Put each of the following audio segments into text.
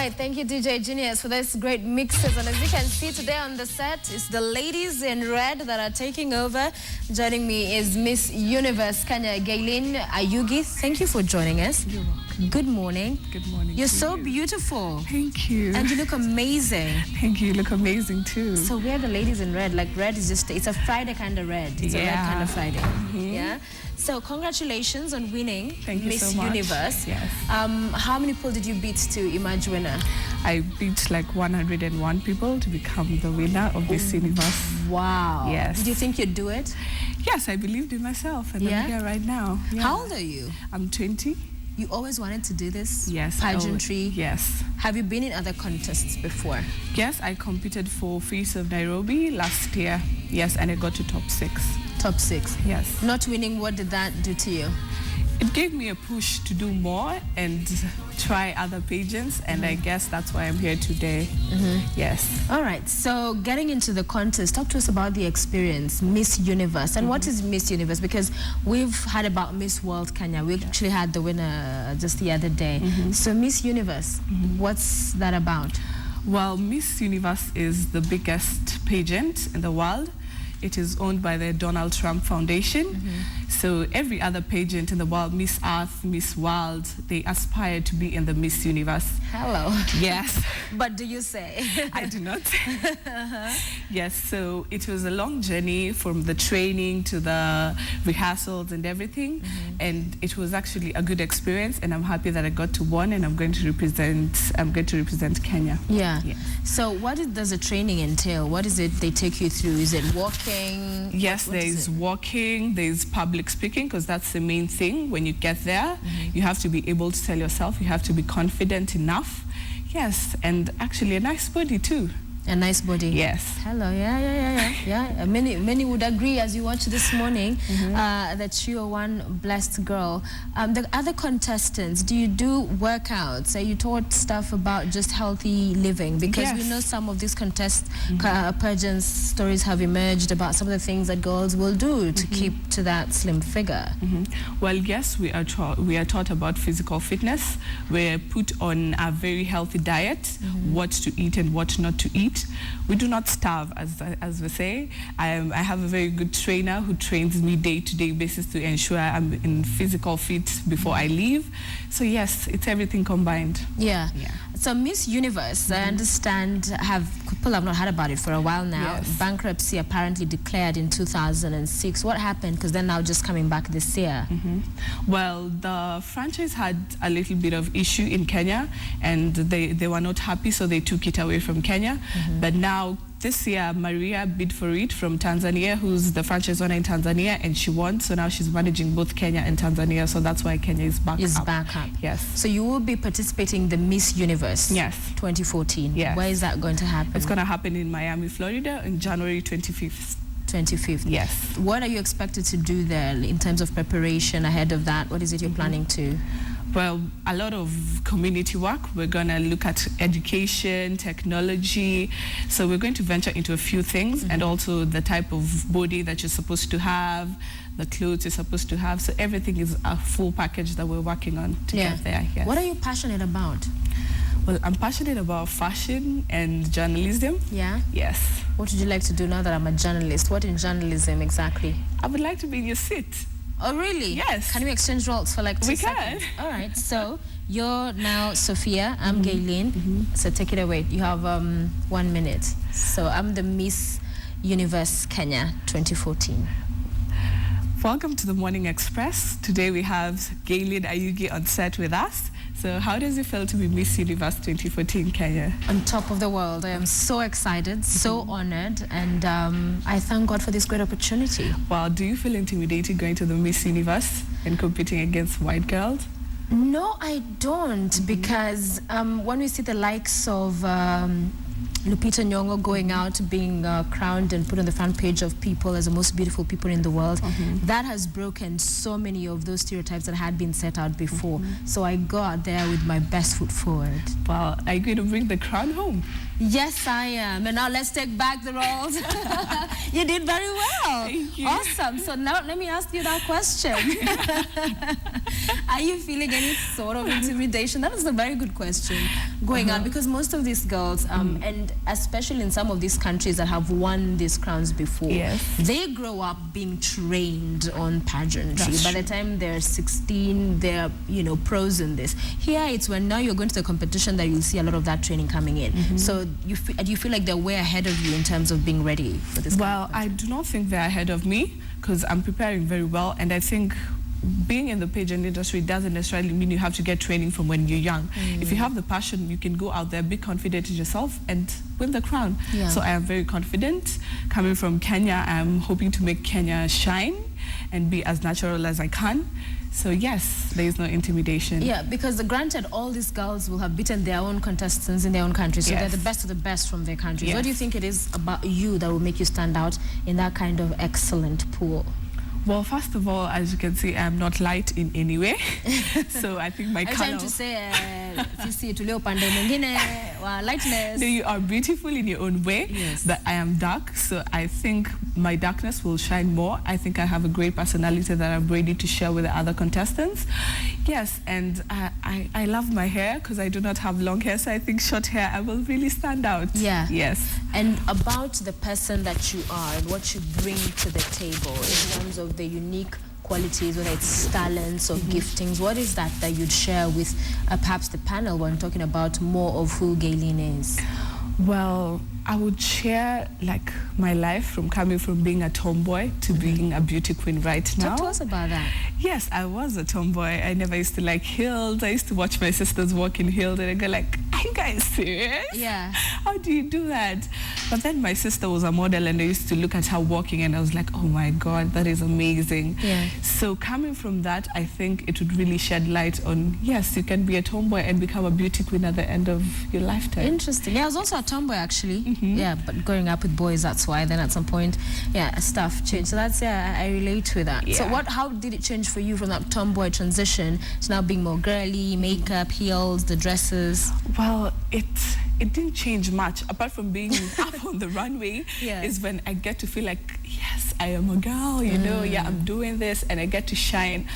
right, thank you, DJ Genius, for this great mixes. And as you can see today on the set, it's the ladies in red that are taking over. Joining me is Miss Universe Kenya, Gaylyne Ayugi. Thank you for joining us. You're welcome. Good morning. Good morning. You're so beautiful. Thank you. And you look amazing. Thank you. You look amazing too. So we're the ladies in red. Like red is just, it's a Friday kind of red. It's a red kind of Friday. Yeah. So congratulations on winning Miss Universe. Yes. How many people did you beat to emerge winner? I beat like 101 people to become the winner of Miss Universe. Wow. Yes. Did you think you'd do it? Yes, I believed in myself, and I'm here right now. Yeah. How old are you? I'm 20. You always wanted to do this? Yes. Pageantry? Yes. Have you been in other contests before? Yes, I competed for Face of Nairobi last year. Yes, and I got to top 6. Top 6? Yes. Not winning, what did that do to you? It gave me a push to do more and try other pageants, and I guess that's why I'm here today. Yes. All right, so getting into the contest, talk to us about the experience, Miss Universe. And what is Miss Universe? Because we've heard about Miss World Kenya. We actually had the winner just the other day. So Miss Universe, what's that about? Well, Miss Universe is the biggest pageant in the world. It is owned by the Donald Trump Foundation. So every other pageant in the world, Miss Earth, Miss World, they aspire to be in the Miss Universe. Hello. Yes. But do you say? I do not. Yes, so it was a long journey from the training to the rehearsals and everything. And it was actually a good experience, and I'm happy that I got to win, and I'm going to represent Kenya. Yeah. Yes. So what does the training entail? What is it they take you through? Is it walking? Yes, there's walking, there's public speaking, because that's the main thing. When you get there, you have to be able to tell yourself, you have to be confident enough. Yes, and actually a nice body too. A nice body. Yes. Hello. Yeah. Many would agree, as you watched this morning, that you are one blessed girl. The other contestants, do you do workouts? Are you taught stuff about just healthy living? Because we know some of these pageants stories have emerged about some of the things that girls will do to keep to that slim figure. Well, yes, we are taught about physical fitness. We're put on a very healthy diet, what to eat and what not to eat. We do not starve, as we say. I have a very good trainer who trains me day-to-day basis to ensure I'm in physical fit before I leave. So yes, it's everything combined. Yeah. So Miss Universe, I understand, people have not heard about it for a while now. Yes. Bankruptcy apparently declared in 2006. What happened? Because they're now just coming back this year. Well, the franchise had a little bit of issue in Kenya, and they were not happy, so they took it away from Kenya. But now, this year, Maria bid for it from Tanzania, who's the franchise owner in Tanzania, and she won. So now she's managing both Kenya and Tanzania. So that's why Kenya is back up. Yes. So you will be participating in the Miss Universe. Yes. 2014. Yes. Where is that going to happen? It's going to happen in Miami, Florida, on January 25th. 25th. Yes. What are you expected to do there in terms of preparation ahead of that? What is it you're planning to? Well, a lot of community work. We're going to look at education, technology. So we're going to venture into a few things, and also the type of body that you're supposed to have, the clothes you're supposed to have. So everything is a full package that we're working on to get there. Yes. What are you passionate about? Well, I'm passionate about fashion and journalism. Yeah? Yes. What would you like to do now that I'm a journalist? What in journalism exactly? I would like to be in your seat. Oh, really? Yes. Can we exchange roles for like 2 seconds? We can. All right. So you're now Sophia. I'm Gaylyne. So take it away. You have 1 minute. So I'm the Miss Universe Kenya 2014. Welcome to the Morning Express. Today we have Gaylyne Ayugi on set with us. So how does it feel to be Miss Universe 2014 Kenya? On top of the world. I am so excited, so honored, and I thank God for this great opportunity. Well, do you feel intimidated going to the Miss Universe and competing against white girls? No, I don't, because when we see the likes of Lupita Nyong'o going out, being crowned and put on the front page of People as the most beautiful people in the world, that has broken so many of those stereotypes that had been set out before. So I got there with my best foot forward. Well, are you going to bring the crown home? Yes, I am. And now let's take back the roles. You did very well. Thank you. Awesome. So now let me ask you that question. Are you feeling any sort of intimidation? That is a very good question going on, because most of these girls, and especially in some of these countries that have won these crowns before, they grow up being trained on pageantry. By the time they're 16, they're, you know, pros in this. Here, it's when now you're going to the competition that you'll see a lot of that training coming in. So do you feel like they're way ahead of you in terms of being ready for this? Well, I do not think they're ahead of me, because I'm preparing very well, and I think being in the pageant industry doesn't necessarily mean you have to get training from when you're young. If you have the passion, you can go out there, be confident in yourself, and win the crown. So I am very confident. Coming from Kenya, I'm hoping to make Kenya shine and be as natural as I can. So yes, there is no intimidation. Yeah, because granted, all these girls will have beaten their own contestants in their own country, so they're the best of the best from their countries. What do you think it is about you that will make you stand out in that kind of excellent pool? Well, first of all, as you can see, I'm not light in any way. So I think my color... I'm trying to say, lightness. No, you are beautiful in your own way, but I am dark, so I think my darkness will shine more. I think I have a great personality that I'm ready to share with the other contestants. Yes, and I love my hair, because I do not have long hair, so I think short hair, I will really stand out. Yeah. Yes. And about the person that you are and what you bring to the table in terms of the unique qualities, whether it's talents or giftings, what is that you'd share with perhaps the panel when talking about more of who Gaylyne is? Well, I would share like my life from coming from being a tomboy to being a beauty queen right now. Talk to us about that. Yes, I was a tomboy. I never used to like heels. I used to watch my sisters walk in heels and I go like, are you guys serious? Yeah. How do you do that? But then my sister was a model and I used to look at her walking and I was like, oh my God, that is amazing. Yeah. So coming from that, I think it would really shed light on, yes, you can be a tomboy and become a beauty queen at the end of your lifetime. Interesting. Yeah, I was also a tomboy actually. Yeah, but growing up with boys, that's why. Then at some point, yeah, stuff changed. So that's, yeah, I relate with that. Yeah. So how did it change for you from that tomboy transition to now being more girly, makeup, heels, the dresses? Well, it didn't change much, apart from being up on the runway, is when I get to feel like, yes, I am a girl, you know, yeah, I'm doing this, and I get to shine.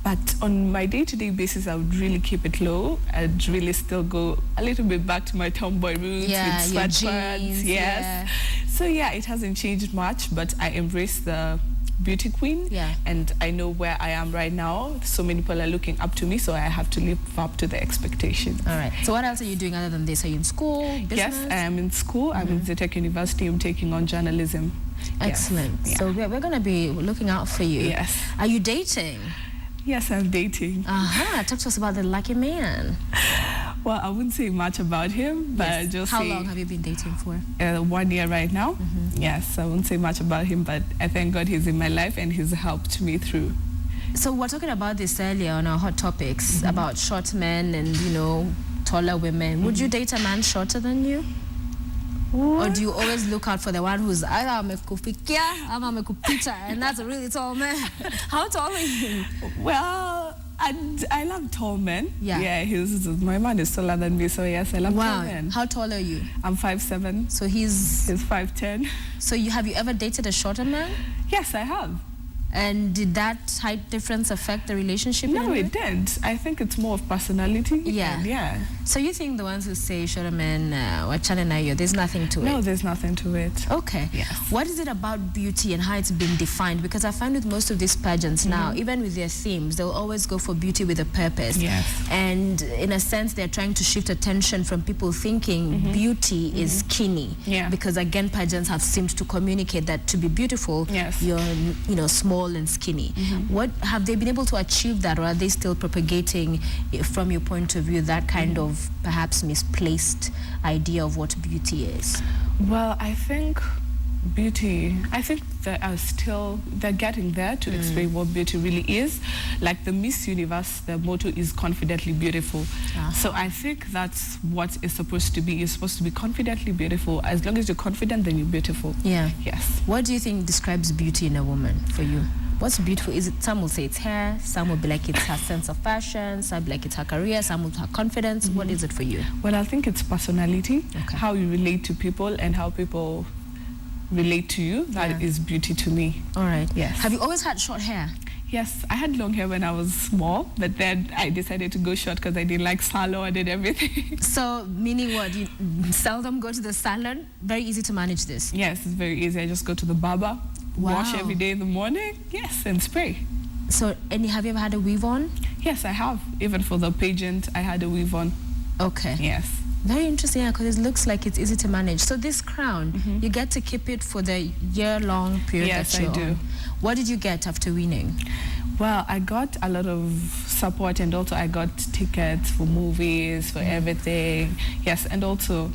But on my day-to-day basis, I would really keep it low. I'd really still go a little bit back to my tomboy roots with sweatpants. Yes. So yeah, it hasn't changed much, but I embrace the beauty queen. Yeah. And I know where I am right now. So many people are looking up to me, so I have to live up to the expectations. All right. So what else are you doing other than this? Are you in school, business? Yes, I am in school. I'm in Zetech University. I'm taking on journalism. Excellent. Yes. So we're going to be looking out for you. Yes. Are you dating? Yes, I'm dating. Talk to us about the lucky man. Well, I wouldn't say much about him, but just How long have you been dating for? 1 year right now. Yes, I won't say much about him, but I thank God he's in my life and he's helped me through. So we're talking about this earlier on our hot topics about short men and, you know, taller women. Would you date a man shorter than you? What? Or do you always look out for the one who's either I'm a kupita, and that's a really tall man? How tall are you? Well, I love tall men. Yeah, my man is taller than me, so yes, I love tall men. How tall are you? I'm 5'7". So he's 5'10". So have you ever dated a shorter man? Yes, I have. And did that height difference affect the relationship? No, it didn't. I think it's more of personality. Yeah. So you think the ones who say shorter men, there's nothing to it? No, there's nothing to it. Okay. Yes. What is it about beauty and how it's been defined? Because I find with most of these pageants now, even with their themes, they'll always go for beauty with a purpose. Yes. And in a sense, they're trying to shift attention from people thinking beauty is skinny. Yeah. Because again, pageants have seemed to communicate that to be beautiful, you're, small and skinny. What have they been able to achieve that, or are they still propagating, from your point of view, that kind of perhaps misplaced idea of what beauty is? Well, I think they're getting there to explain what beauty really is. Like the Miss Universe, the motto is confidently beautiful. So I think that's what it's supposed to be. You're supposed to be confidently beautiful. As long as you're confident, then you're beautiful. Yeah. Yes. What do you think describes beauty in a woman for you? What's beautiful? Is it, some will say it's hair, some will be like it's her sense of fashion, some will be like it's her career, some will have confidence. What is it for you? Well, I think it's personality, how you relate to people and how people relate to you. That is beauty to me. All right. Yes. Have you always had short hair? Yes, I had long hair when I was small, but then I decided to go short because I didn't like salon and everything. So, meaning what? You seldom go to the salon? Very easy to manage this? Yes, it's very easy. I just go to the barber, wash every day in the morning, yes, and spray. So, and have you ever had a weave on? Yes, I have. Even for the pageant, I had a weave on. Okay. Yes. Very interesting, because it looks like it's easy to manage. So this crown, you get to keep it for the year-long period yes, that you're I do. on. What did you get after winning? Well, I got a lot of support, and also I got tickets for movies, for everything. Yes, and also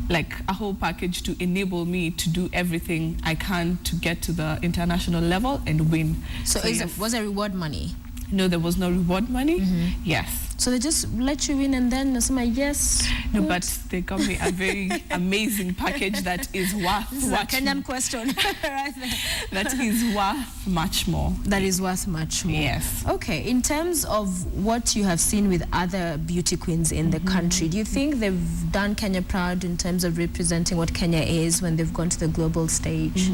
like a whole package to enable me to do everything I can to get to the international level and win. So yes. Was there reward money? No, there was no reward money. Yes. So they just let you in and then somebody, yes. No, but they got me a very amazing package that is worth. This is a Kenyan question right there. That is worth much more. That is worth much more. Yes. Okay, in terms of what you have seen with other beauty queens in the country, do you think they've done Kenya proud in terms of representing what Kenya is when they've gone to the global stage?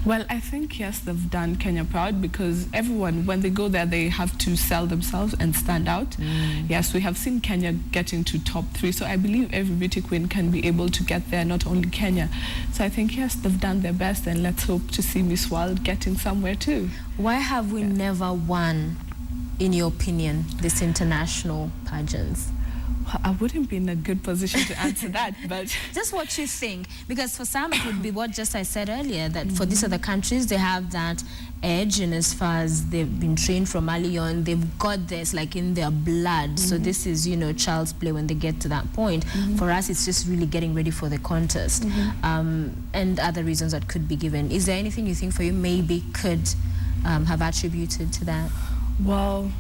Well, I think, yes, they've done Kenya proud because everyone, when they go there, they have to sell themselves and stand out. Yes, we have seen Kenya get into top 3, so I believe every beauty queen can be able to get there, not only Kenya. So I think, yes, they've done their best, and let's hope to see Miss World getting somewhere too. Why have we never won, in your opinion, this international pageants? Well, I wouldn't be in a good position to answer that, but... Just what you think, because for some it would be what just I said earlier, that for these other countries, they have that edge, and as far as they've been trained from early on, they've got this like in their blood. So this is, you know, child's play when they get to that point. For us, it's just really getting ready for the contest, and other reasons that could be given. Is there anything you think for you maybe could have attributed to that? Well,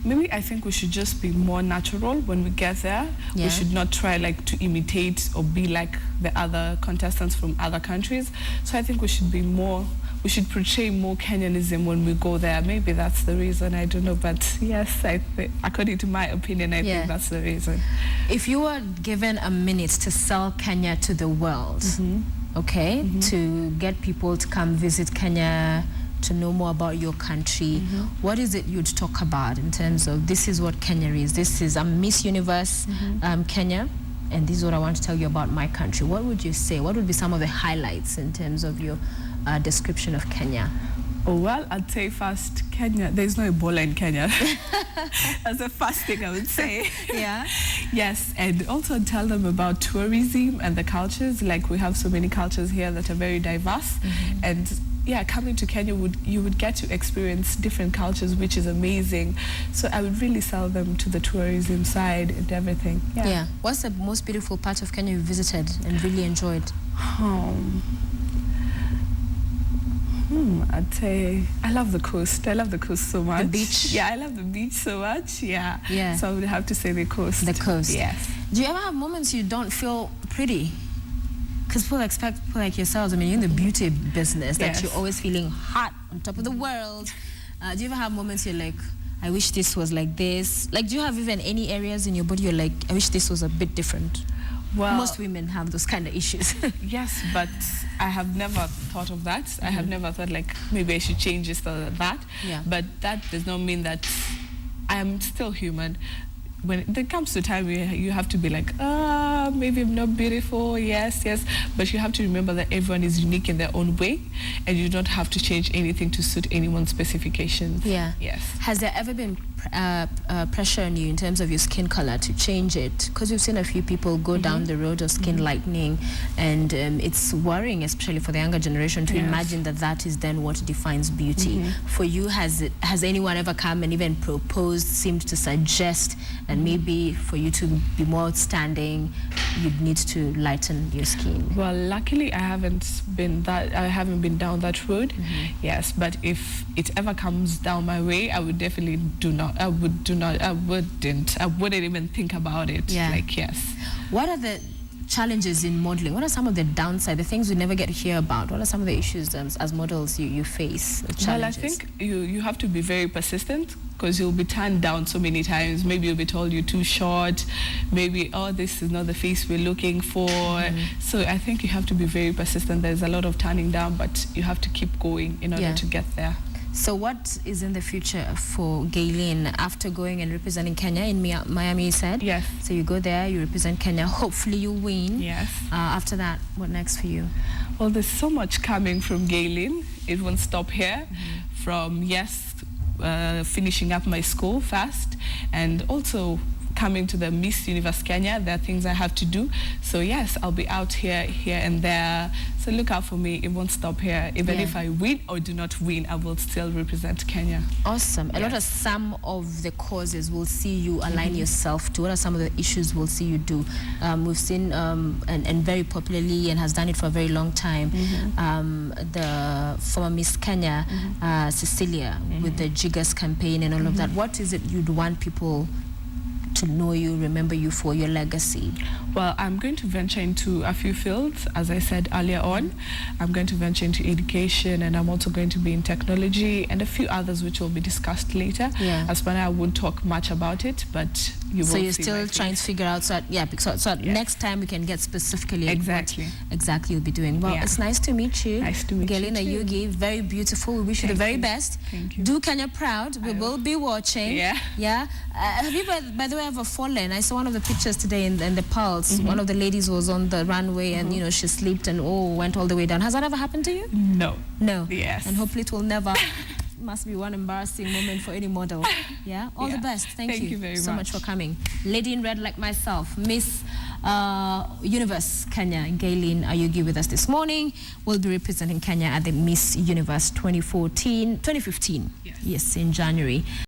maybe I think we should just be more natural when we get there. Yeah. We should not try like to imitate or be like the other contestants from other countries. So I think we should be more, we should portray more Kenyanism when we go there. Maybe that's the reason, I don't know. But yes, according to my opinion, I think that's the reason. If you were given a minute to sell Kenya to the world, okay, to get people to come visit Kenya, to know more about your country, what is it you'd talk about in terms of this is what Kenya is? This is Miss Universe Kenya, and this is what I want to tell you about my country. What would you say? What would be some of the highlights in terms of your description of Kenya? Oh, well, I'd say first, Kenya, there's no Ebola in Kenya. That's the first thing I would say. Yeah. Yes, and also tell them about tourism and the cultures. Like, we have so many cultures here that are very diverse, and yeah, coming to Kenya, you would get to experience different cultures, which is amazing. So I would really sell them to the tourism side and everything. Yeah. What's the most beautiful part of Kenya you visited and really enjoyed? I'd say I love the coast. I love the coast so much. The beach? Yeah, I love the beach so much. Yeah. So I would have to say the coast. The coast. Yes. Do you ever have moments you don't feel pretty? Because people expect people like yourselves, I mean, you're in the beauty business, that you're always feeling hot, on top of the world. Do you ever have moments you're like, I wish this was like this? Like, do you have even any areas in your body you're like, I wish this was a bit different? Well, most women have those kind of issues. Yes, but I have never thought of that. I have never thought like, maybe I should change this or that. Yeah. But that does not mean that I am still human. When it comes to time, you have to be like, maybe I'm not beautiful, yes, but you have to remember that everyone is unique in their own way, and you don't have to change anything to suit anyone's specifications. Yeah. Yes. Has there ever been pressure on you in terms of your skin color to change it? Because we've seen a few people go down the road of skin lightening, and it's worrying, especially for the younger generation, to imagine that that is then what defines beauty. For you, has anyone ever come and even proposed, seemed to suggest, and maybe for you to be more outstanding, you'd need to lighten your skin? Well, luckily I haven't been down that road. Yes, but if it ever comes down my way, I would definitely I wouldn't even think about it. Yeah. Like, yes. What are the challenges in modeling? What are some of the downside, the things we never get to hear about? What are some of the issues as models you face, the challenges? Well, I think you have to be very persistent, because you'll be turned down so many times. Maybe you'll be told you're too short. Maybe, oh, this is not the face we're looking for. So I think you have to be very persistent. There's a lot of turning down, but you have to keep going in order to get there. So what is in the future for Gaylyne after going and representing Kenya in Miami, you said? Yes. So you go there, you represent Kenya, hopefully you win. Yes. After that, what next for you? Well, there's so much coming from Gaylyne. It won't stop here. From, finishing up my school fast, and also coming to the Miss Universe Kenya. There are things I have to do. So yes, I'll be out here and there. So look out for me. It won't stop here. Even if I win or do not win, I will still represent Kenya. Awesome. And what are some of the causes we'll see you align yourself to? What are some of the issues we'll see you do? We've seen, and very popularly, and has done it for a very long time, the former Miss Kenya, Cecilia, with the Jiggers campaign and all of that. What is it you'd want people to know you, remember you for, your legacy? Well, I'm going to venture into a few fields, as I said earlier on. I'm going to venture into education, and I'm also going to be in technology and a few others which will be discussed later. As for now, I won't talk much about it, but you will see. So you're still trying to figure out, so next time we can get specifically what exactly you'll be doing. Well, it's nice to meet you. Nice to meet Gaylyne you Ayugi, very beautiful. We wish you the very best. Thank you. Do Kenya proud. We will be watching. Have you, by the way, ever fallen? I saw one of the pictures today in the Pulse. One of the ladies was on the runway and, she slipped and went all the way down. Has that ever happened to you? No. No? Yes. And hopefully it will never. Must be one embarrassing moment for any model. All the best. Thank you very so much for coming. Lady in red like myself, Miss Universe Kenya, Gaylyne Ayugi, with us this morning. Will be representing Kenya at the Miss Universe 2015, yes, in January.